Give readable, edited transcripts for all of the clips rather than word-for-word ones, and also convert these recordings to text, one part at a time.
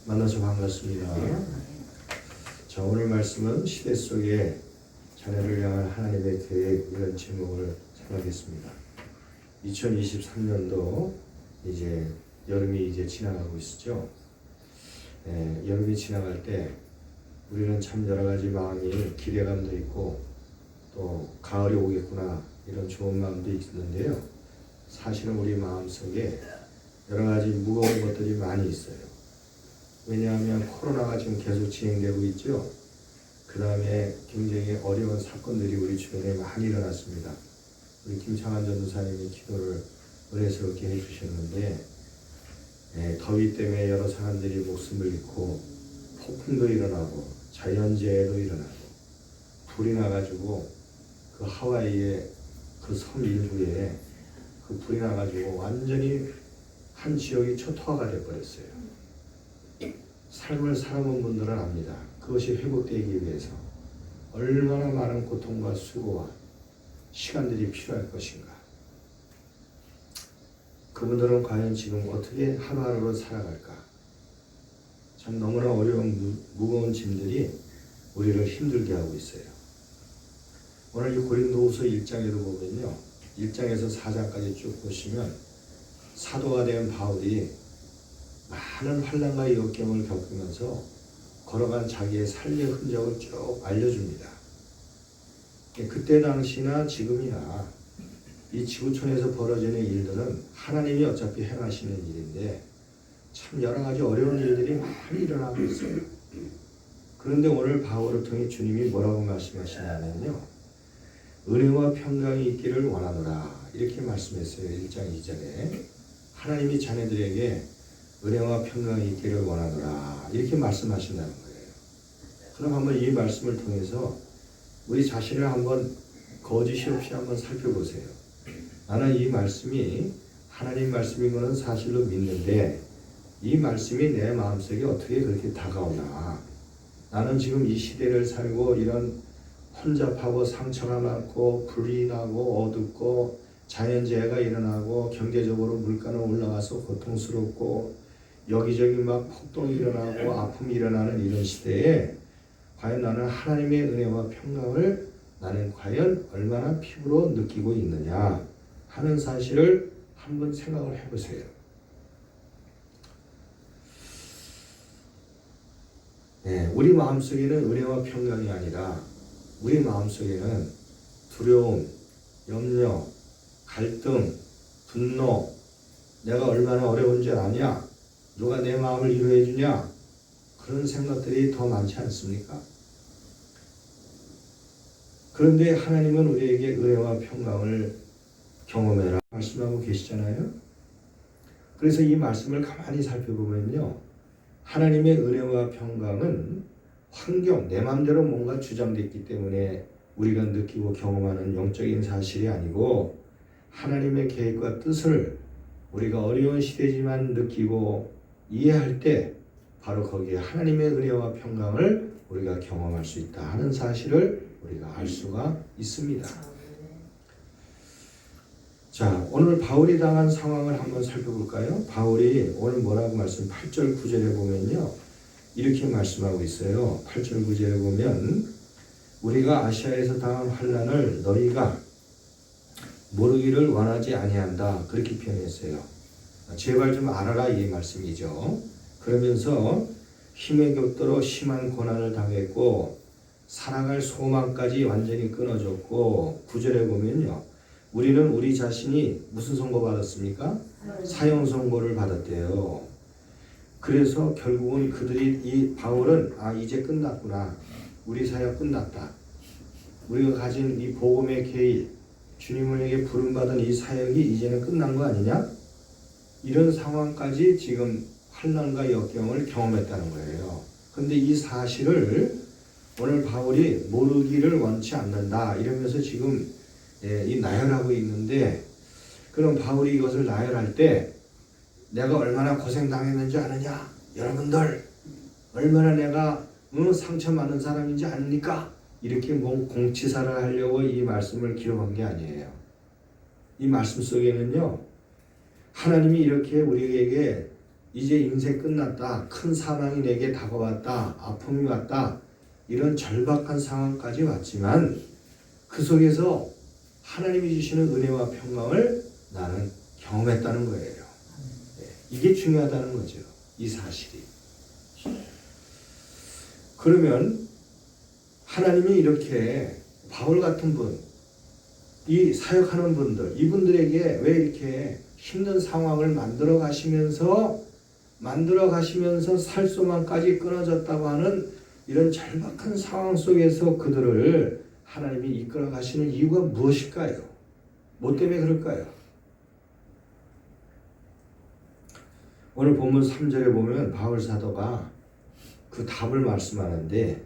만나서 반갑습니다. 자, 오늘 말씀은 시대 속에 자녀를 향한 하나님의 계획, 이런 제목을 생각했습니다. 2023년도 이제 여름이 이제 지나가고 있죠. 여름이 지나갈 때 우리는 참 여러 가지 마음이 기대감도 있고 또 가을이 오겠구나 이런 좋은 마음도 있는데요. 사실은 우리 마음속에 여러 가지 무거운 것들이 많이 있어요. 왜냐하면 코로나가 지금 계속 진행되고 있죠. 그 다음에 굉장히 어려운 사건들이 우리 주변에 많이 일어났습니다. 우리 김창환 전도사님이 기도를 은혜스럽게 해주셨는데 더위 때문에 여러 사람들이 목숨을 잃고 폭풍도 일어나고 자연재해도 일어나고 불이 나가지고 그 하와이의 그 섬 일부에 그 불이 나가지고 완전히 한 지역이 초토화가 되어버렸어요. 삶을 살아본 분들은 압니다. 그것이 회복되기 위해서 얼마나 많은 고통과 수고와 시간들이 필요할 것인가. 그분들은 과연 지금 어떻게 하루하루를 살아갈까. 참 너무나 어려운 무거운 짐들이 우리를 힘들게 하고 있어요. 오늘 이 고린도후서 1장에도 보면요, 1장에서 4장까지 쭉 보시면 사도가 된 바울이 많은 환난과 역경을 겪으면서 걸어간 자기의 삶의 흔적을 쭉 알려줍니다. 그때 당시나 지금이나 이 지구촌에서 벌어지는 일들은 하나님이 어차피 행하시는 일인데 참 여러 가지 어려운 일들이 많이 일어나고 있어요. 그런데 오늘 바울을 통해 주님이 뭐라고 말씀하시냐면요, 은혜와 평강이 있기를 원하노라 이렇게 말씀했어요. 1장 2절에 하나님이 자녀들에게 은혜와 평강이 있기를 원하노라 이렇게 말씀하신다는 거예요. 그럼 한번 이 말씀을 통해서 우리 자신을 한번 거짓이 없이 한번 살펴보세요. 나는 이 말씀이 하나님 말씀인 것은 사실로 믿는데 이 말씀이 내 마음속에 어떻게 그렇게 다가오나. 나는 지금 이 시대를 살고 이런 혼잡하고 상처가 많고 불이 나고 어둡고 자연재해가 일어나고 경제적으로 물가는 올라가서 고통스럽고 여기저기 막 폭동이 일어나고 아픔이 일어나는 이런 시대에 과연 나는 하나님의 은혜와 평강을 나는 과연 얼마나 피부로 느끼고 있느냐 하는 사실을 한번 생각을 해보세요. 우리 마음속에는 은혜와 평강이 아니라 우리 마음속에는 두려움, 염려, 갈등, 분노, 내가 얼마나 어려운 줄 아냐? 누가 내 마음을 위로해 주냐? 그런 생각들이 더 많지 않습니까? 그런데 하나님은 우리에게 은혜와 평강을 경험해라 말씀하고 계시잖아요. 그래서 이 말씀을 가만히 살펴보면요, 하나님의 은혜와 평강은 환경, 내 마음대로 뭔가 주장됐기 때문에 우리가 느끼고 경험하는 영적인 사실이 아니고 하나님의 계획과 뜻을 우리가 어려운 시대지만 느끼고 이해할 때 바로 거기에 하나님의 은혜와 평강을 우리가 경험할 수 있다 하는 사실을 우리가 알 수가 있습니다. 자, 오늘 바울이 당한 상황을 한번 살펴볼까요? 바울이 오늘 뭐라고 8절 9절에 보면요, 이렇게 말씀하고 있어요. 8절 9절에 보면 우리가 아시아에서 당한 환난을 너희가 모르기를 원하지 아니한다 그렇게 표현했어요. 제발 좀 알아라 이 말씀이죠. 그러면서 힘에 격도로 심한 고난을 당했고 살아갈 소망까지 완전히 끊어졌고 9절에 보면요, 우리는 우리 자신이 무슨 선고 받았습니까? 사형 선고를 받았대요. 그래서 결국은 그들이 이 바울은 이제 끝났구나. 우리 사역 끝났다. 우리가 가진 이 복음의 계획, 주님에게 부름받은 이 사역이 이제는 끝난 거 아니냐? 이런 상황까지 지금 환난과 역경을 경험했다는 거예요. 그런데 이 사실을 오늘 바울이 모르기를 원치 않는다 이러면서 지금 이 나열하고 있는데, 그럼 바울이 이것을 나열할 때 내가 얼마나 고생당했는지 아느냐? 여러분들 얼마나 내가 상처받는 사람인지 아닙니까? 이렇게 공치사를 하려고 이 말씀을 기록한 게 아니에요. 이 말씀 속에는요, 하나님이 이렇게 우리에게 이제 인생 끝났다. 큰 사망이 내게 다가왔다. 아픔이 왔다. 이런 절박한 상황까지 왔지만 그 속에서 하나님이 주시는 은혜와 평강을 나는 경험했다는 거예요. 이게 중요하다는 거죠. 이 사실이. 그러면 하나님이 이렇게 바울 같은 분, 이 사역하는 분들, 이분들에게 왜 이렇게 힘든 상황을 만들어 가시면서 살소망까지 끊어졌다고 하는 이런 절박한 상황 속에서 그들을 하나님이 이끌어 가시는 이유가 무엇일까요? 뭐 때문에 그럴까요? 오늘 본문 3절에 보면 바울 사도가 그 답을 말씀하는데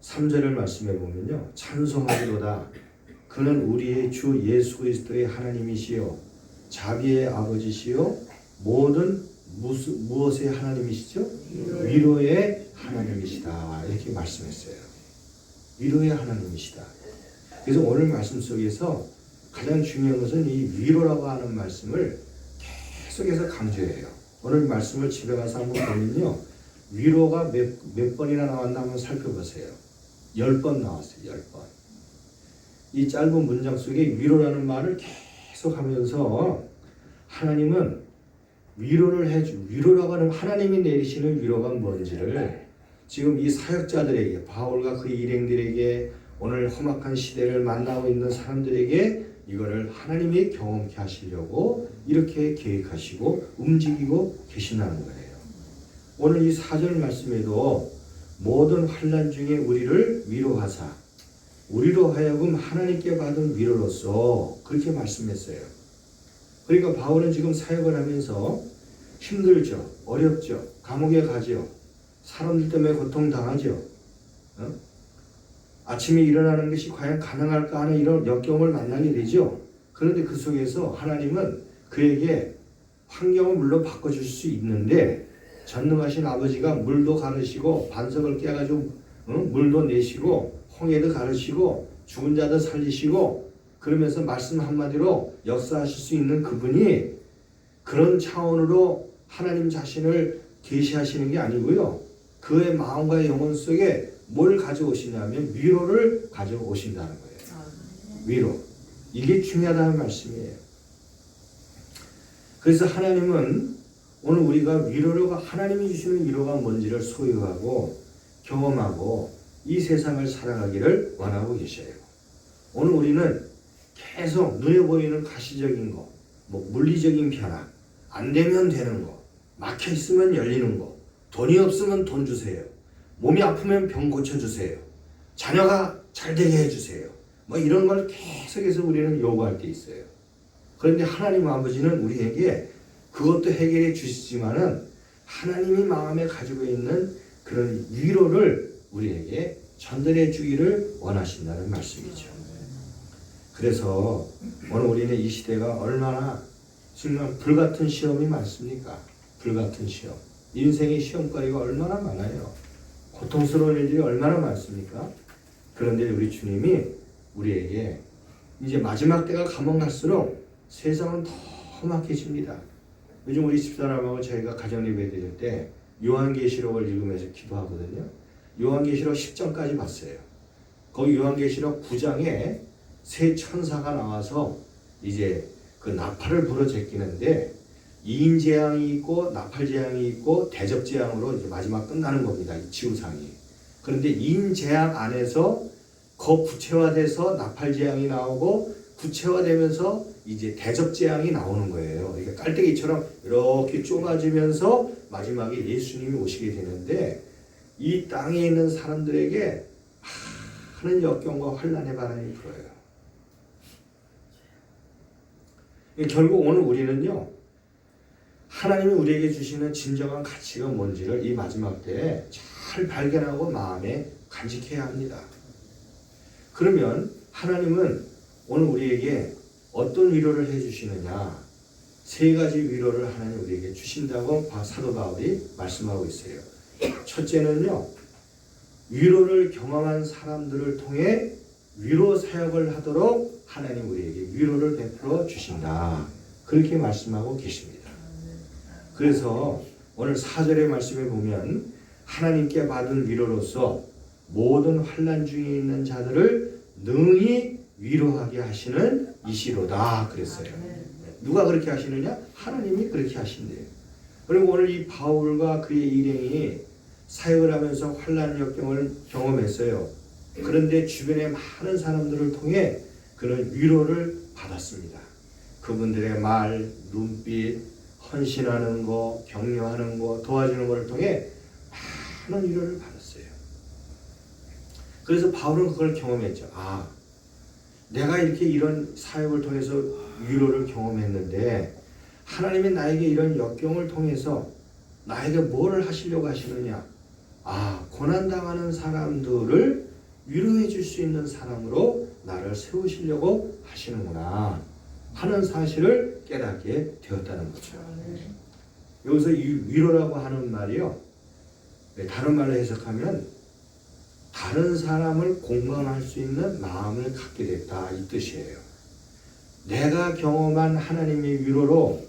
3절을 말씀해 보면요. 찬송하리로다. 그는 우리의 주 예수 그리스도의 하나님이시요 자비의 아버지시요 모든 무엇의 하나님이시죠? 위로의 하나님이시다. 이렇게 말씀했어요. 위로의 하나님이시다. 그래서 오늘 말씀 속에서 가장 중요한 것은 이 위로라고 하는 말씀을 계속해서 강조해요. 오늘 말씀을 집에 가서 한번 보면요. 위로가 몇 번이나 나왔나 한번 살펴보세요. 10번 나왔어요. 10번. 이 짧은 문장 속에 위로라는 말을 계속 하면서 하나님은 위로라고 하는 하나님이 내리시는 위로가 뭔지를 지금 이 사역자들에게 바울과 그 일행들에게 오늘 험악한 시대를 만나고 있는 사람들에게 이거를 하나님이 경험케 하시려고 이렇게 계획하시고 움직이고 계신다는 거예요. 오늘 이 4절 말씀에도 모든 환난 중에 우리를 위로하사 우리로 하여금 하나님께 받은 위로로서 그렇게 말씀했어요. 그러니까 바울은 지금 사역을 하면서 힘들죠. 어렵죠. 감옥에 가죠. 사람들 때문에 고통당하죠. 아침에 일어나는 것이 과연 가능할까 하는 이런 역경을 만나게 되죠. 그런데 그 속에서 하나님은 그에게 환경을 물론 바꿔줄 수 있는데 전능하신 아버지가 물도 가르시고 반석을 깨가지고 물도 내시고 홍해도 가르시고 죽은 자도 살리시고 그러면서 말씀 한마디로 역사하실 수 있는 그분이 그런 차원으로 하나님 자신을 계시하시는 게 아니고요. 그의 마음과 영혼 속에 뭘 가져오시냐면 위로를 가져오신다는 거예요. 위로. 이게 중요하다는 말씀이에요. 그래서 하나님은 오늘 우리가 위로를 하나님이 주시는 위로가 뭔지를 소유하고 경험하고 이 세상을 살아가기를 원하고 계셔요. 오늘 우리는 계속 눈에 보이는 가시적인 거, 물리적인 변화, 안 되면 되는 거, 막혀 있으면 열리는 거, 돈이 없으면 돈 주세요. 몸이 아프면 병 고쳐주세요. 자녀가 잘 되게 해주세요. 이런 걸 계속해서 우리는 요구할 때 있어요. 그런데 하나님 아버지는 우리에게 그것도 해결해 주시지만은 하나님이 마음에 가지고 있는 그런 위로를 우리에게 전달해 주기를 원하신다는 말씀이죠. 그래서 오늘 우리는 이 시대가 얼마나 정말 불같은 시험이 많습니까? 불같은 시험. 인생의 시험거리가 얼마나 많아요. 고통스러운 일들이 얼마나 많습니까? 그런데 우리 주님이 우리에게 이제 마지막 때가 가면 갈수록 세상은 더 험악해집니다. 요즘 우리 집사람하고 저희가 가정 예배 드릴 때 요한계시록을 읽으면서 기도하거든요. 요한계시록 10장까지 봤어요. 거기 요한계시록 9장에 세 천사가 나와서 이제 그 나팔을 불어 제끼는데 2인 재앙이 있고 나팔 재앙이 있고 대접 재앙으로 이제 마지막 끝나는 겁니다. 이 지구상이. 그런데 2인 재앙 안에서 구체화돼서 나팔 재앙이 나오고 구체화되면서 이제 대접 재앙이 나오는 거예요. 그러니까 깔때기처럼 이렇게 좁아지면서 마지막에 예수님이 오시게 되는데 이 땅에 있는 사람들에게 많은 역경과 환난의 바람이 불어요. 결국 오늘 우리는요. 하나님이 우리에게 주시는 진정한 가치가 뭔지를 이 마지막 때에 잘 발견하고 마음에 간직해야 합니다. 그러면 하나님은 오늘 우리에게 어떤 위로를 해주시느냐? 세 가지 위로를 하나님 우리에게 주신다고 사도 바울이 말씀하고 있어요. 첫째는요. 위로를 경험한 사람들을 통해 위로 사역을 하도록 하나님 우리에게 위로를 베풀어 주신다. 그렇게 말씀하고 계십니다. 그래서 오늘 4절의 말씀에 보면 하나님께 받은 위로로서 모든 환난 중에 있는 자들을 능히 위로하게 하시는 이시로다 그랬어요. 누가 그렇게 하시느냐? 하나님이 그렇게 하신대요. 그리고 오늘 이 바울과 그의 일행이 사역을 하면서 환난 역경을 경험했어요. 그런데 주변의 많은 사람들을 통해 그런 위로를 받았습니다. 그분들의 말, 눈빛, 헌신하는 거, 격려하는 거, 도와주는 것을 통해 많은 위로를 받았어요. 그래서 바울은 그걸 경험했죠. 아, 내가 이렇게 이런 사역을 통해서 위로를 경험했는데 하나님이 나에게 이런 역경을 통해서 나에게 뭐를 하시려고 하시느냐? 아, 고난당하는 사람들을 위로해 줄 수 있는 사람으로 나를 세우시려고 하시는구나 하는 사실을 깨닫게 되었다는 거죠. 여기서 이 위로라고 하는 말이요, 다른 말로 해석하면 다른 사람을 공감할 수 있는 마음을 갖게 됐다 이 뜻이에요. 내가 경험한 하나님의 위로로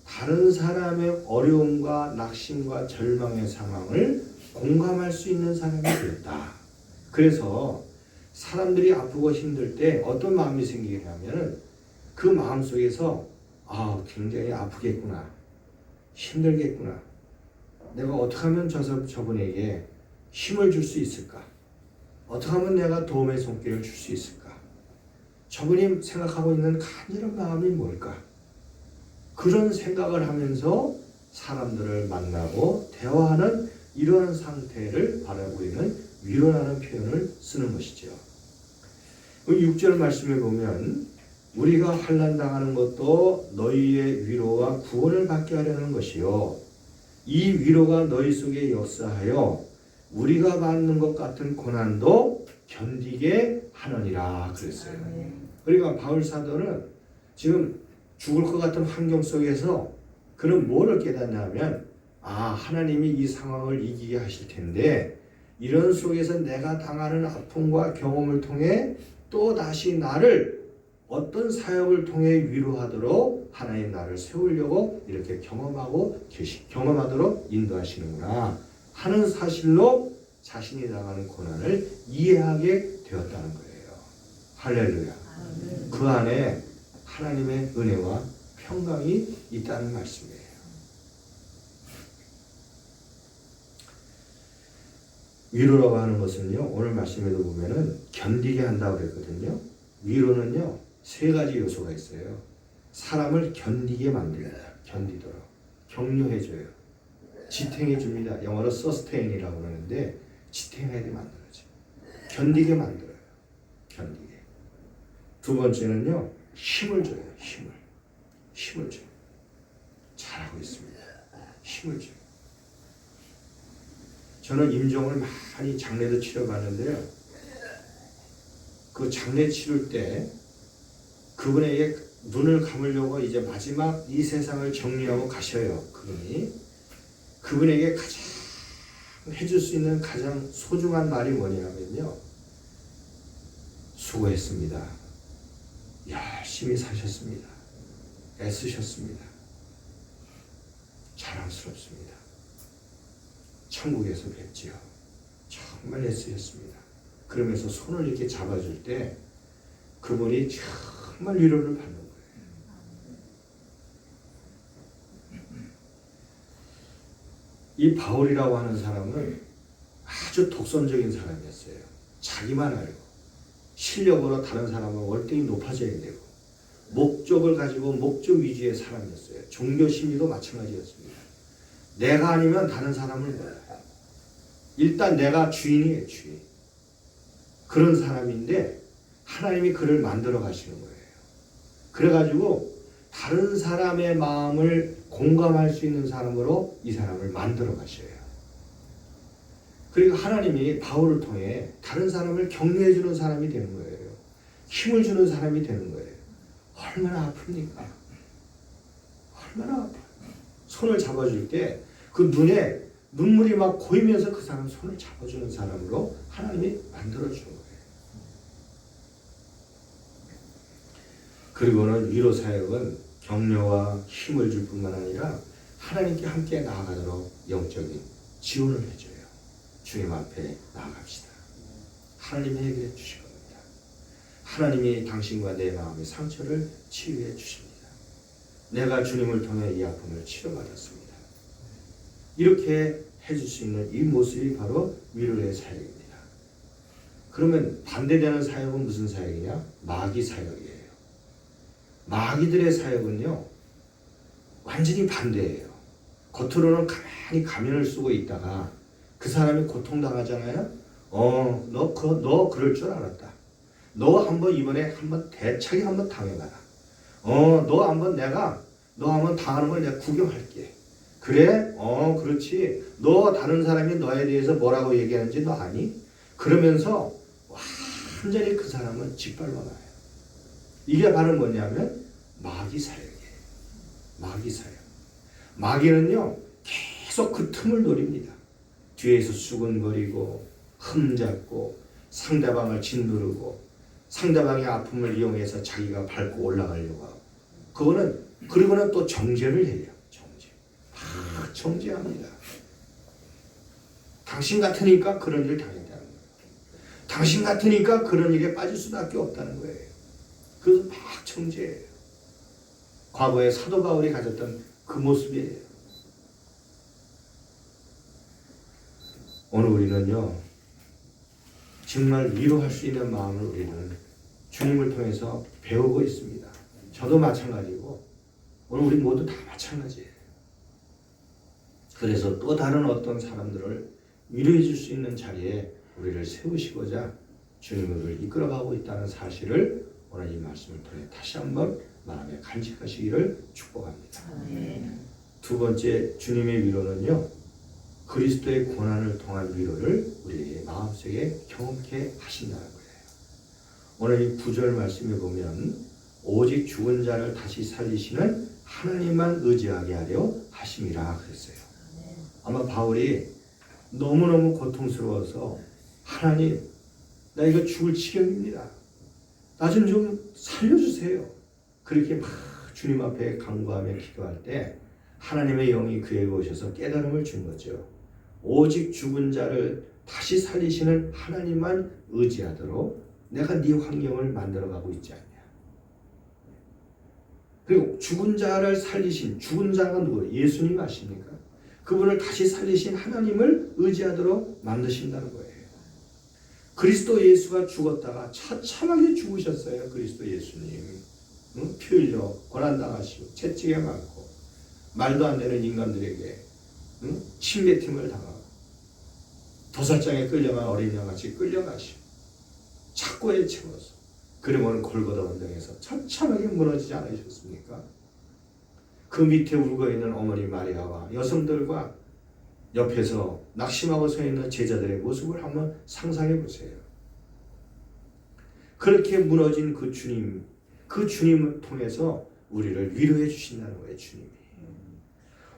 다른 사람의 어려움과 낙심과 절망의 상황을 공감할 수 있는 사람이 되었다. 그래서 사람들이 아프고 힘들 때 어떤 마음이 생기냐면 그 마음 속에서 굉장히 아프겠구나, 힘들겠구나, 내가 어떻게 하면 저분에게 힘을 줄 수 있을까, 어떻게 하면 내가 도움의 손길을 줄 수 있을까, 저분이 생각하고 있는 간절한 마음이 뭘까, 그런 생각을 하면서 사람들을 만나고 대화하는 이러한 상태를 바라고 있는 위로라는 표현을 쓰는 것이죠. 6절 말씀에 보면 우리가 환난당하는 것도 너희의 위로와 구원을 받게 하려는 것이요 이 위로가 너희 속에 역사하여 우리가 받는 것 같은 고난도 견디게 하느니라 그랬어요. 그러니까 바울 사도는 지금 죽을 것 같은 환경 속에서 그는 뭐를 깨닫냐면 하나님이 이 상황을 이기게 하실 텐데 이런 속에서 내가 당하는 아픔과 경험을 통해 또 다시 나를 어떤 사역을 통해 위로하도록 하나님 나를 세우려고 이렇게 경험하도록 인도하시는구나 하는 사실로 자신이 당하는 고난을 이해하게 되었다는 거예요. 할렐루야. 그 안에 하나님의 은혜와 평강이 있다는 말씀이에요. 위로라고 하는 것은요, 오늘 말씀에도 보면은 견디게 한다고 그랬거든요. 위로는요, 3가지 요소가 있어요. 사람을 견디게 만듭니다. 견디도록. 격려해줘요. 지탱해줍니다. 영어로 sustain이라고 그러는데, 지탱하게 만들어줘. 견디게 만들어요. 견디게. 2번째는요, 힘을 줘요. 힘을 줘요. 잘하고 있습니다. 힘을 줘요. 저는 임종을 많이 장례도 치러봤는데요. 그 장례 치를 때 그분에게 눈을 감으려고 이제 마지막 이 세상을 정리하고 가셔요. 그분에게 가장 해줄 수 있는 가장 소중한 말이 뭐냐면요. 수고했습니다. 열심히 사셨습니다. 애쓰셨습니다. 자랑스럽습니다. 천국에서 뵙지요. 정말 애쓰셨습니다. 그러면서 손을 이렇게 잡아줄 때 그분이 정말 위로를 받는 거예요. 이 바울이라고 하는 사람은 아주 독선적인 사람이었어요. 자기만 알고 실력으로 다른 사람은 월등히 높아져야 되고 목적을 가지고 목적 위주의 사람이었어요. 종교 심리도 마찬가지였습니다. 내가 아니면 다른 사람을 몰라요. 일단 내가 주인이에요. 주인. 그런 사람인데 하나님이 그를 만들어 가시는 거예요. 그래가지고 다른 사람의 마음을 공감할 수 있는 사람으로 이 사람을 만들어 가셔요. 그리고 하나님이 바울을 통해 다른 사람을 격려해 주는 사람이 되는 거예요. 힘을 주는 사람이 되는 거예요. 얼마나 아픕니까? 얼마나 아파요. 손을 잡아줄 때 그 눈에 눈물이 막 고이면서 그 사람 손을 잡아주는 사람으로 하나님이 만들어주는 거예요. 그리고는 위로 사역은 격려와 힘을 줄 뿐만 아니라 하나님께 함께 나아가도록 영적인 지원을 해줘요. 주님 앞에 나아갑시다. 하나님이 해결해 주실 겁니다. 하나님이 당신과 내 마음의 상처를 치유해 주십니다. 내가 주님을 통해 이 아픔을 치료받았습니다. 이렇게 해줄 수 있는 이 모습이 바로 위로의 사역입니다. 그러면 반대되는 사역은 무슨 사역이냐? 마귀 사역이에요. 마귀들의 사역은요, 완전히 반대예요. 겉으로는 가만히 가면을 쓰고 있다가 그 사람이 고통당하잖아요. 너 그럴 줄 알았다. 너 한번 이번에 한번 대차게 한번 당해봐라. 너 한번 당하는 걸 내가 구경할게. 그래? 그렇지. 너 다른 사람이 너에 대해서 뭐라고 얘기하는지 너 아니? 그러면서 완전히 그 사람은 짓밟아 놔요. 이게 바로 뭐냐면 마귀 사역이에요. 마귀 사역. 마귀는요, 계속 그 틈을 노립니다. 뒤에서 수근거리고 흠잡고 상대방을 짓누르고 상대방의 아픔을 이용해서 자기가 밟고 올라가려고 하고, 그리고는 또 정죄를 해요. 정죄합니다. 당신 같으니까 그런 일 당했다는 거예요. 당신 같으니까 그런 일에 빠질 수밖에 없다는 거예요. 그래서 막 정죄해요. 과거에 사도 바울이 가졌던 그 모습이에요. 오늘 우리는요, 정말 위로할 수 있는 마음을 우리는 주님을 통해서 배우고 있습니다. 저도 마찬가지고 오늘 우리 모두 다 마찬가지예요. 그래서 또 다른 어떤 사람들을 위로해 줄 수 있는 자리에 우리를 세우시고자 주님을 우리를 이끌어가고 있다는 사실을 오늘 이 말씀을 통해 다시 한번 마음에 간직하시기를 축복합니다. 두 번째, 주님의 위로는요, 그리스도의 고난을 통한 위로를 우리의 마음속에 경험케 하신다는 거예요. 오늘 이 9절 말씀에 보면 오직 죽은 자를 다시 살리시는 하나님만 의지하게 하려 하심이라 그랬어요. 아마 바울이 너무너무 고통스러워서 하나님, 나 이거 죽을 지경입니다. 나 좀 살려주세요. 그렇게 막 주님 앞에 간구하며 기도할 때 하나님의 영이 그에게 오셔서 깨달음을 준 거죠. 오직 죽은 자를 다시 살리시는 하나님만 의지하도록 내가 네 환경을 만들어가고 있지 않냐. 그리고 죽은 자를 살리신, 죽은 자가 누구예요? 예수님 아십니까? 그분을 다시 살리신 하나님을 의지하도록 만드신다는 거예요. 그리스도 예수가 죽었다가 처참하게 죽으셨어요. 그리스도 예수님. 피 흘려 고난당하시고 채찍에 맞고 말도 안 되는 인간들에게 침뱉음을 당하고 도살장에 끌려간 어린 양같이 끌려가시고 착고에 채워서 그러면 골고다 언덕에서 처참하게 무너지지 않으셨습니까? 그 밑에 울고 있는 어머니 마리아와 여성들과 옆에서 낙심하고 서 있는 제자들의 모습을 한번 상상해 보세요. 그렇게 무너진 그 주님을 통해서 우리를 위로해 주신다는 거예요. 주님이.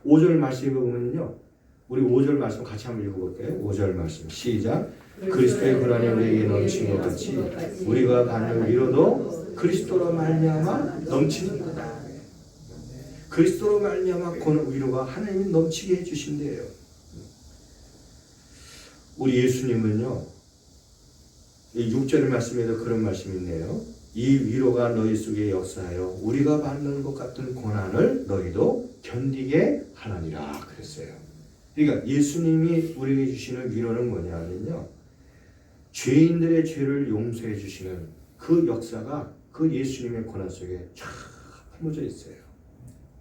5절 말씀에 보면요, 우리 5절 말씀 같이 한번 읽어볼게요. 5절 말씀 시작. 그리스도의 고난이 우리에게 넘친 것 같이 우리가 받는 위로도 그리스도로 말미암아 넘치는 거다. 그리스도로 말미암아 위로가 하나님이 넘치게 해주신대요. 우리 예수님은요, 6절 말씀에도 그런 말씀이 있네요. 이 위로가 너희 속에 역사하여 우리가 받는 것 같은 고난을 너희도 견디게 하나니라 그랬어요. 그러니까 예수님이 우리에게 주시는 위로는 뭐냐면요, 죄인들의 죄를 용서해 주시는 그 역사가 그 예수님의 고난 속에 쫙 품어져 있어요.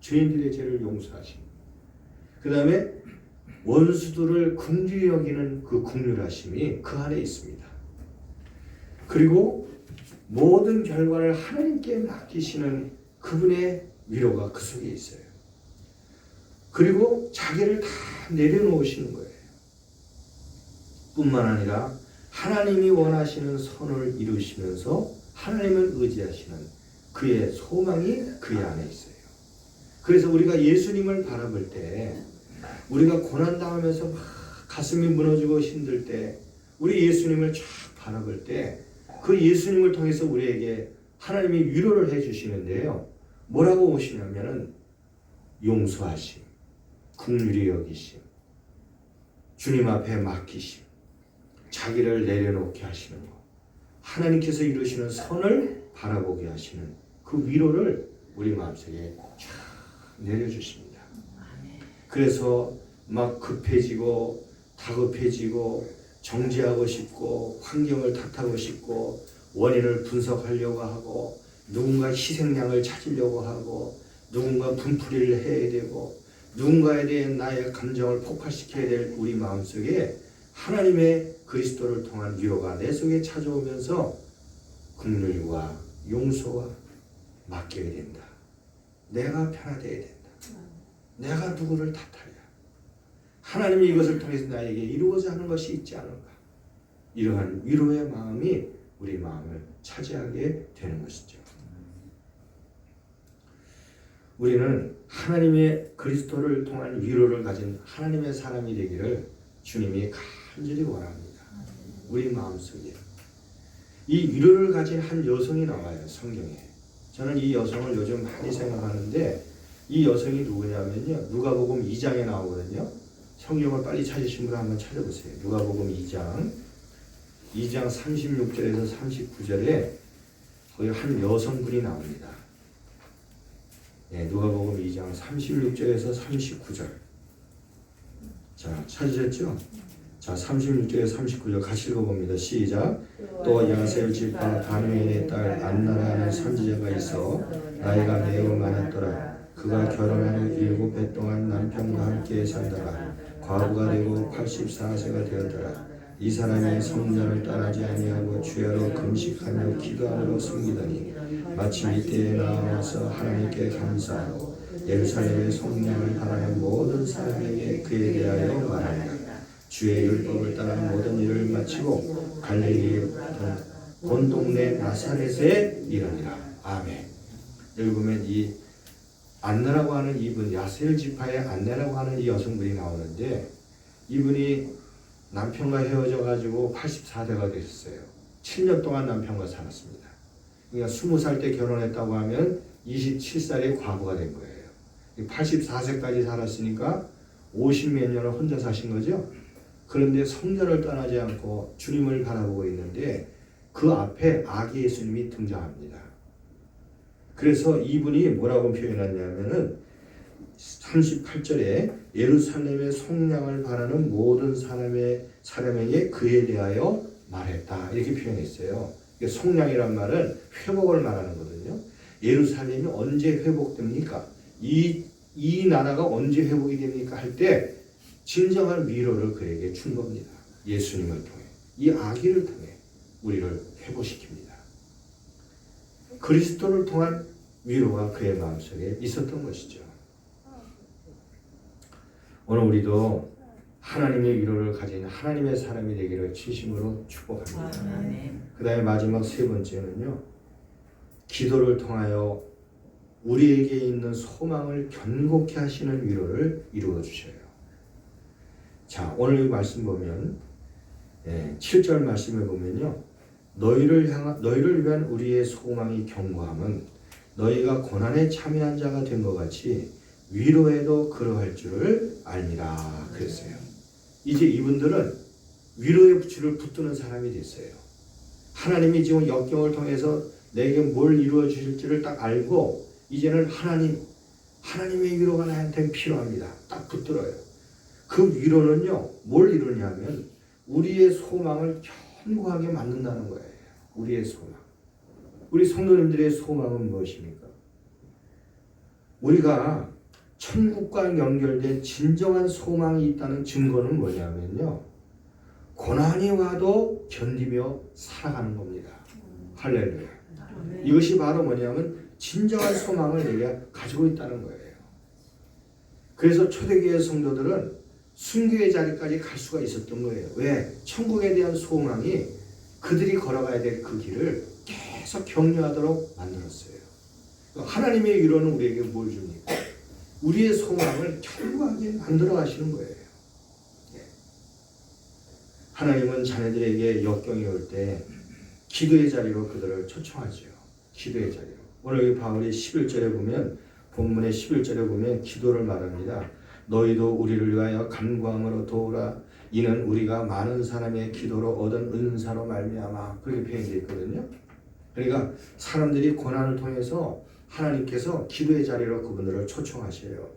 죄인들의 죄를 용서하시고, 그 다음에 원수들을 긍휼히 여기는 그 긍휼하심이 그 안에 있습니다. 그리고 모든 결과를 하나님께 맡기시는 그분의 위로가 그 속에 있어요. 그리고 자기를 다 내려놓으시는 거예요. 뿐만 아니라 하나님이 원하시는 선을 이루시면서 하나님을 의지하시는 그의 소망이 그의 안에 있어요. 그래서 우리가 예수님을 바라볼 때, 우리가 고난당하면서 막 가슴이 무너지고 힘들 때 우리 예수님을 쫙 바라볼 때 그 예수님을 통해서 우리에게 하나님이 위로를 해주시는데요, 뭐라고 오시냐면은 용서하심, 긍휼히 여기심, 주님 앞에 맡기심, 자기를 내려놓게 하시는 것, 하나님께서 이루시는 선을 바라보게 하시는 그 위로를 우리 마음속에 쫙 내려주십니다. 그래서 막 급해지고 다급해지고 정죄하고 싶고 환경을 탓하고 싶고 원인을 분석하려고 하고 누군가 희생양을 찾으려고 하고 누군가 분풀이를 해야 되고 누군가에 대한 나의 감정을 폭발시켜야 될 우리 마음속에 하나님의 그리스도를 통한 위로가 내 속에 찾아오면서 긍휼과 용서와 맡겨야 된다. 내가 편화되어야 된다. 내가 누구를 탓하랴. 하나님이 이것을 통해서 나에게 이루고자 하는 것이 있지 않은가. 이러한 위로의 마음이 우리 마음을 차지하게 되는 것이죠. 우리는 하나님의 그리스도를 통한 위로를 가진 하나님의 사람이 되기를 주님이 간절히 원합니다. 우리 마음속에. 이 위로를 가진 한 여성이 나와요. 성경에. 저는 이 여성을 요즘 많이 생각하는데 이 여성이 누구냐면요. 누가복음 2장에 나오거든요. 성경을 빨리 찾으신 분 한번 찾아보세요. 누가복음 2장 36절에서 39절에 거기 한 여성분이 나옵니다. 네, 누가복음 2장 36절에서 39절. 자, 찾으셨죠? 자, 36절에서 39절 같이 읽어봅니다. 시작. 또 야셀 지파 바누엘의 딸 안나라는 선지자가 있어 나이가 매우 많았더라. 그가 결혼한 후 7해 동안 남편과 함께 살다가 과부가 되고 84세가 되었더라. 이 사람이 성전을 떠나지 아니하고 주야로 금식하며 기도함으로 섬기더니 마침 이때에 나와서 하나님께 감사하고 예루살렘의 성령을 바라는 모든 사람에게 그에 대하여 말하니라. 주의 율법을 따라 모든 일을 마치고 갈릴리에 온 동네 나사렛에 이르니라. 아멘. 여기 보면 이 안나라고 하는 이분, 야셀 지파의 안나라고 하는 이 여성분이 나오는데 이분이 남편과 헤어져 가지고 84세가 되셨어요. 7년 동안 남편과 살았습니다. 그러니까 20살 때 결혼했다고 하면 27살에 과부가 된 거예요. 84세까지 살았으니까 50몇 년을 혼자 사신 거죠. 그런데 성전을 떠나지 않고 주님을 바라보고 있는데 그 앞에 아기 예수님이 등장합니다. 그래서 이분이 뭐라고 표현하냐면은 38절에 예루살렘의 속량을 바라는 모든 사람에게 그에 대하여 말했다. 이렇게 표현했어요. 속량이란 말은 회복을 말하는 거거든요. 예루살렘이 언제 회복됩니까? 이 나라가 언제 회복이 됩니까? 할 때 진정한 위로를 그에게 준 겁니다. 예수님을 통해. 이 아기를 통해 우리를 회복시킵니다. 그리스도를 통한 위로가 그의 마음속에 있었던 것이죠. 오늘 우리도 하나님의 위로를 가진 하나님의 사람이 되기를 진심으로 축복합니다. 그 다음에 마지막 세 번째는요. 기도를 통하여 우리에게 있는 소망을 견고케 하시는 위로를 이루어 주셔요. 자, 오늘 이 말씀 보면 7절 말씀을 보면요. 너희를 위한 우리의 소망이 견고함은 너희가 고난에 참여한 자가 된 것 같이 위로에도 그러할 줄을 알미라 그랬어요. 이제 이분들은 위로의 줄을 붙드는 사람이 됐어요. 하나님이 지금 역경을 통해서 내게 뭘 이루어 주실지를 딱 알고 이제는 하나님의 위로가 나한테 필요합니다. 딱 붙들어요. 그 위로는요, 뭘 이루냐면 우리의 소망을 견고하게 만든다는 거예요. 우리의 소망. 우리 성도님들의 소망은 무엇입니까? 우리가 천국과 연결된 진정한 소망이 있다는 증거는 뭐냐면요. 고난이 와도 견디며 살아가는 겁니다. 할렐루야. 이것이 바로 뭐냐면 진정한 소망을 내가 가지고 있다는 거예요. 그래서 초대교회 성도들은 순교의 자리까지 갈 수가 있었던 거예요. 왜? 천국에 대한 소망이 그들이 걸어가야 될 그 길을 계속 격려하도록 만들었어요. 하나님의 위로는 우리에게 뭘 줍니까? 우리의 소망을 견고하게 만들어 가시는 거예요. 하나님은 자녀들에게 역경이 올 때 기도의 자리로 그들을 초청하죠. 기도의 자리로. 오늘 여기 바울이 11절에 보면 본문의 11절에 보면 기도를 말합니다. 너희도 우리를 위하여 간구함으로 도우라. 이는 우리가 많은 사람의 기도로 얻은 은사로 말미암아. 그렇게 표현되어 있거든요. 그러니까 사람들이 고난을 통해서 하나님께서 기도의 자리로 그분들을 초청하셔요.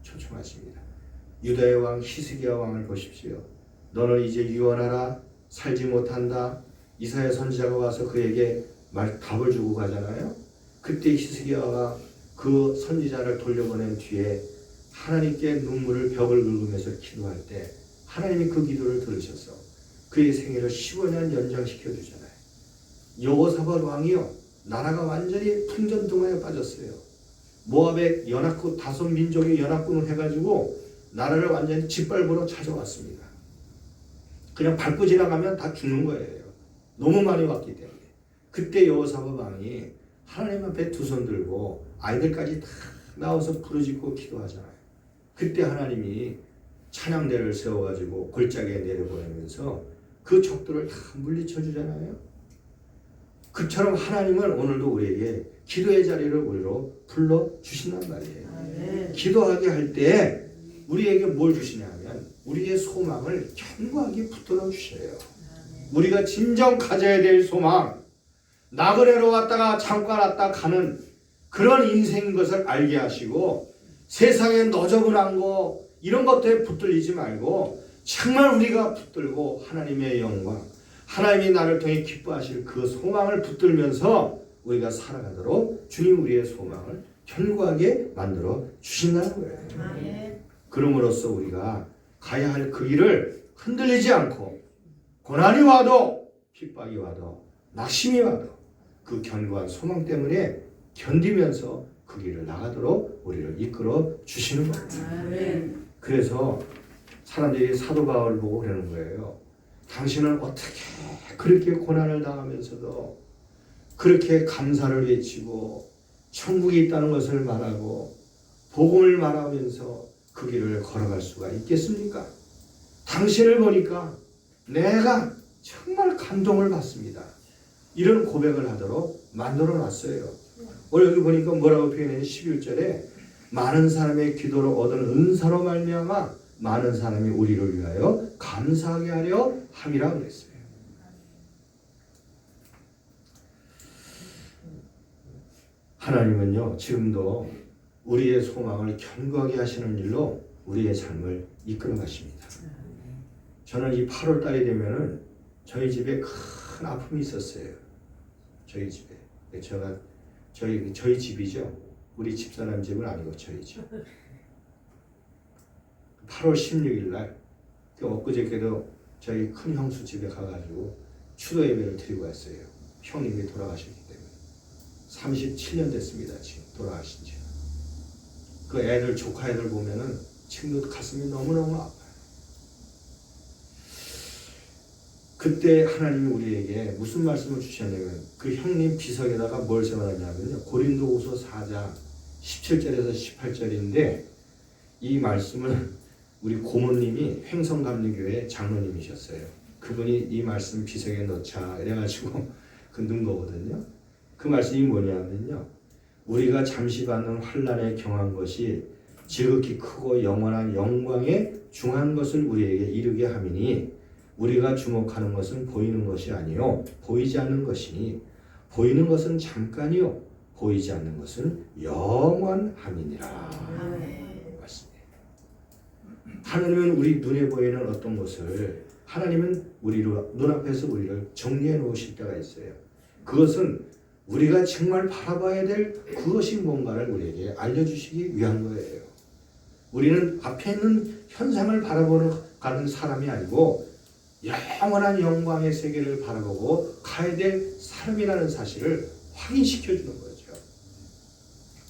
초청하십니다. 유다의 왕 히스기야 왕을 보십시오. 너는 이제 유언하라. 살지 못한다. 이사야 선지자가 와서 그에게 답을 주고 가잖아요. 그때 히스기야가 그 선지자를 돌려보낸 뒤에 하나님께 눈물을 벽을 긁으면서 기도할 때 하나님이 그 기도를 들으셔서 그의 생애를 15년 연장시켜 주잖아요. 여호사밧 왕이요, 나라가 완전히 풍전등화에 빠졌어요. 모압의 연합군, 다섯 민족의 연합군을 해가지고 나라를 완전히 짓밟으러 찾아왔습니다. 그냥 밟고 지나가면 다 죽는 거예요. 너무 많이 왔기 때문에. 그때 여호사밧 왕이 하나님 앞에 두 손 들고 아이들까지 다 나와서 부르짖고 기도하잖아요. 그때 하나님이 찬양대를 세워가지고 골짜기에 내려보내면서 그 적들을 다 물리쳐 주잖아요. 그처럼 하나님은 오늘도 우리에게 기도의 자리를 우리로 불러주신단 말이에요. 기도하게 할 때 우리에게 뭘 주시냐면 우리의 소망을 견고하게 붙들어 주셔요. 우리가 진정 가져야 될 소망, 나그네로 왔다가 잠깐 왔다 가는 그런 인생인 것을 알게 하시고 세상에 너저분한 거 이런 것들에 붙들리지 말고 정말 우리가 붙들고 하나님의 영광, 하나님이 나를 통해 기뻐하실 그 소망을 붙들면서 우리가 살아가도록 주님 우리의 소망을 견고하게 만들어 주신다는 거예요. 그럼으로써 우리가 가야 할 그 길을 흔들리지 않고 고난이 와도 핍박이 와도 낙심이 와도 그 견고한 소망 때문에 견디면서 그 길을 나가도록 우리를 이끌어 주시는 거예요. 그래서 사람들이 사도 바울을 보고 그러는 거예요. 당신은 어떻게 그렇게 고난을 당하면서도 그렇게 감사를 외치고 천국이 있다는 것을 말하고 복음을 말하면서 그 길을 걸어갈 수가 있겠습니까? 당신을 보니까 내가 정말 감동을 받습니다. 이런 고백을 하도록 만들어 놨어요. 오늘 여기 보니까 뭐라고 표현해? 11절에 많은 사람의 기도로 얻은 은사로 말미암아 많은 사람이 우리를 위하여 감사하게 하려 함이라고 그랬어요. 하나님은요, 지금도 우리의 소망을 견고하게 하시는 일로 우리의 삶을 이끌어 가십니다. 저는 이 8월 달이 되면은 저희 집에 큰 아픔이 있었어요. 저희 집에. 제가 저희 집이죠. 우리 집사람 집은 아니고 저희 집. 8월 16일 날 엊그저께도 저희 큰 형수 집에 가가지고 추도 예배를 드리고 왔어요. 형님이 돌아가셨기 때문에 37년 됐습니다. 지금 돌아가신 지. 그 애들 조카 애들 보면은 지금도 가슴이 너무너무 아파요. 그때 하나님이 우리에게 무슨 말씀을 주셨냐면 그 형님 비석에다가 뭘 세워놨냐면요, 고린도후서 4장 17절에서 18절인데 이 말씀을 우리 고모님이 횡성감리교회 장로님이셨어요. 그분이 이 말씀 비석에 넣자 이래가지고 그 넣은 거거든요. 그 말씀이 뭐냐면요, 우리가 잠시 받는 환난에 경한 것이 지극히 크고 영원한 영광에 중한 것을 우리에게 이르게 함이니 우리가 주목하는 것은 보이는 것이 아니요 보이지 않는 것이니 보이는 것은 잠깐이요 보이지 않는 것은 영원함이니라. 맞습니다. 하나님은 우리 눈에 보이는 어떤 것을 하나님은 우리로 눈앞에서 우리를 정리해 놓으실 때가 있어요. 그것은 우리가 정말 바라봐야 될 그것이 뭔가를 우리에게 알려주시기 위한 거예요. 우리는 앞에 있는 현상을 바라보는 가는 사람이 아니고 영원한 영광의 세계를 바라보고 가야 될 사람이라는 사실을 확인시켜 주는 거죠.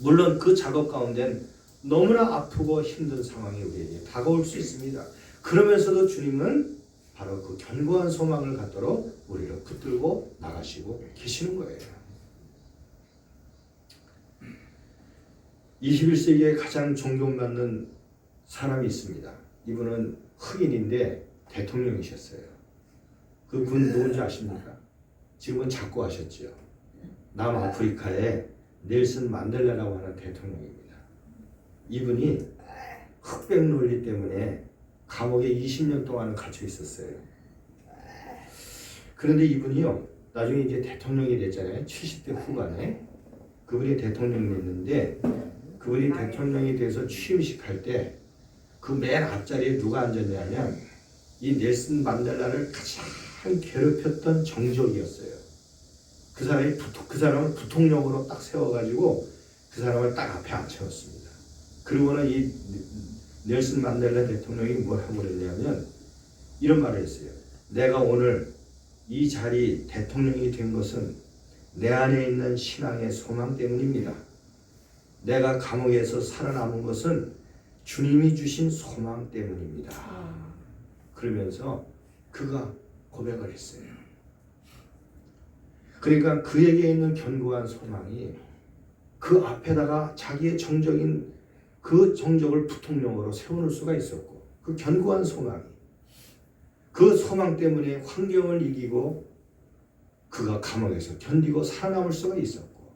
물론 그 작업 가운데는 너무나 아프고 힘든 상황이 우리에게 다가올 수 있습니다. 그러면서도 주님은 바로 그 견고한 소망을 갖도록 우리를 붙들고 나가시고 계시는 거예요. 21세기에 가장 존경받는 사람이 있습니다. 이분은 흑인인데 대통령이셨어요. 그 분 누군지 아십니까? 지금은 작고하셨죠. 남아프리카의 넬슨 만델라라고 하는 대통령입니다. 이분이 흑백 논리 때문에 감옥에 20년 동안 갇혀 있었어요. 그런데 이분이요, 나중에 이제 대통령이 됐잖아요. 70대 후반에. 그분이 대통령이 됐는데, 그분이 대통령이 돼서 취임식 할 때 그 맨 앞자리에 누가 앉았냐면 이 넬슨 만델라를 가장 괴롭혔던 정적이었어요. 그 사람을 부통령으로 딱 세워가지고 그 사람을 딱 앞에 앉혀놓습니다. 그리고는 이 넬슨 만델라 대통령이 뭘 하고 그랬냐면 이런 말을 했어요. 내가 오늘 이 자리 대통령이 된 것은 내 안에 있는 신앙의 소망 때문입니다. 내가 감옥에서 살아남은 것은 주님이 주신 소망 때문입니다. 그러면서 그가 고백을 했어요. 그러니까 그에게 있는 견고한 소망이 그 앞에다가 자기의 정적인 그 정적을 부통령으로 세워놓을 수가 있었고, 그 견고한 소망이, 그 소망 때문에 환경을 이기고 그가 감옥에서 견디고 살아남을 수가 있었고,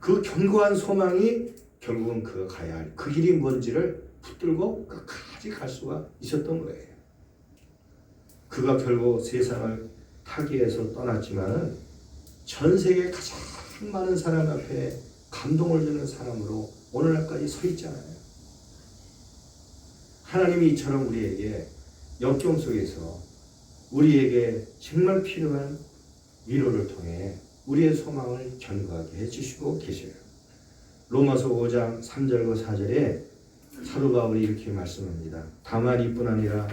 그 견고한 소망이 결국은 그가 가야 할 그 길이 뭔지를 붙들고 끝까지 갈 수가 있었던 거예요. 그가 결국 세상을 타계에서 떠났지만은 전 세계 가장 많은 사람 앞에 감동을 주는 사람으로 오늘날까지 서 있잖아요. 하나님이 이처럼 우리에게 역경 속에서 우리에게 정말 필요한 위로를 통해 우리의 소망을 견고하게 해주시고 계셔요. 로마서 5장 3절과 4절에 사도 바울이 이렇게 말씀합니다. 다만 이뿐 아니라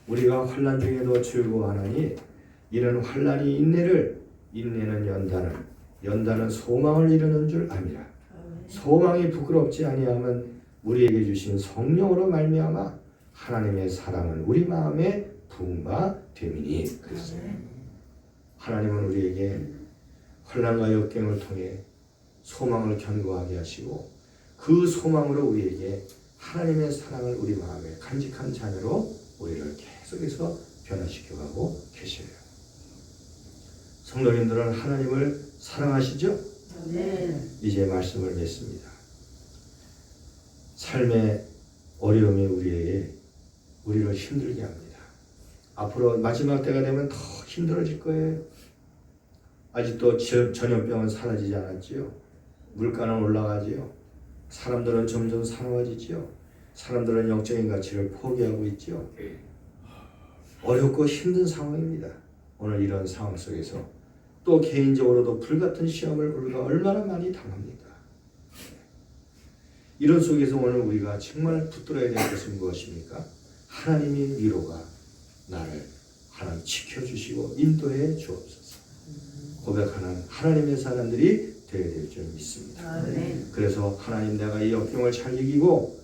우리가 환난 중에도 즐거워하나니 이는 환난이 인내를, 인내는 연단을, 연단은 소망을 이루는 줄 압니다. 소망이 부끄럽지 아니하면 우리에게 주신 성령으로 말미암아 하나님의 사랑은 우리 마음에 부은 바 됨이니. 그랬어요. 하나님은 우리에게 환난과 역경을 통해 소망을 견고하게 하시고 그 소망으로 우리에게 하나님의 사랑을 우리 마음에 간직한 자녀로 우리를 계속해서 변화시켜가고 계셔요. 성도님들은 하나님을 사랑하시죠? 네. 이제 말씀을 맺습니다. 삶의 어려움이 우리를 힘들게 합니다. 앞으로 마지막 때가 되면 더 힘들어질 거예요. 아직도 전염병은 사라지지 않았지요. 물가는 올라가지요. 사람들은 점점 사나워지지요. 사람들은 영적인 가치를 포기하고 있지요. 어렵고 힘든 상황입니다. 오늘 이런 상황 속에서 또 개인적으로도 불같은 시험을 우리가 얼마나 많이 당합니까? 이런 속에서 오늘 우리가 정말 붙들어야 될 것은 무엇입니까? 하나님의 위로가 나를 하나님 지켜주시고 인도해 주옵소서. 고백하는 하나님의 사람들이 되어야 될 줄 믿습니다. 그래서 하나님, 내가 이 역경을 잘 이기고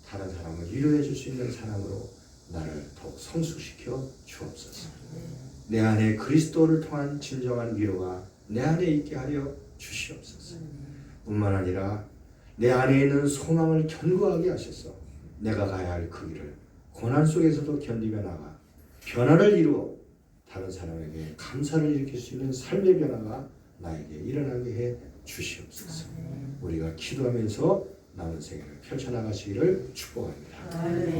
다른 사람을 위로해 줄 수 있는 사람으로 나를 더욱 성숙시켜 주옵소서. 내 안에 그리스도를 통한 진정한 위로가 내 안에 있게 하여 주시옵소서. 뿐만 아니라 내 안에 있는 소망을 견고하게 하셔서 내가 가야 할 그 길을 고난 속에서도 견디며 나가 변화를 이루어 다른 사람에게 감사를 일으킬 수 있는 삶의 변화가 나에게 일어나게 해 주시옵소서. 우리가 기도하면서 남은 생애를 펼쳐나가시기를 축복합니다. 우리가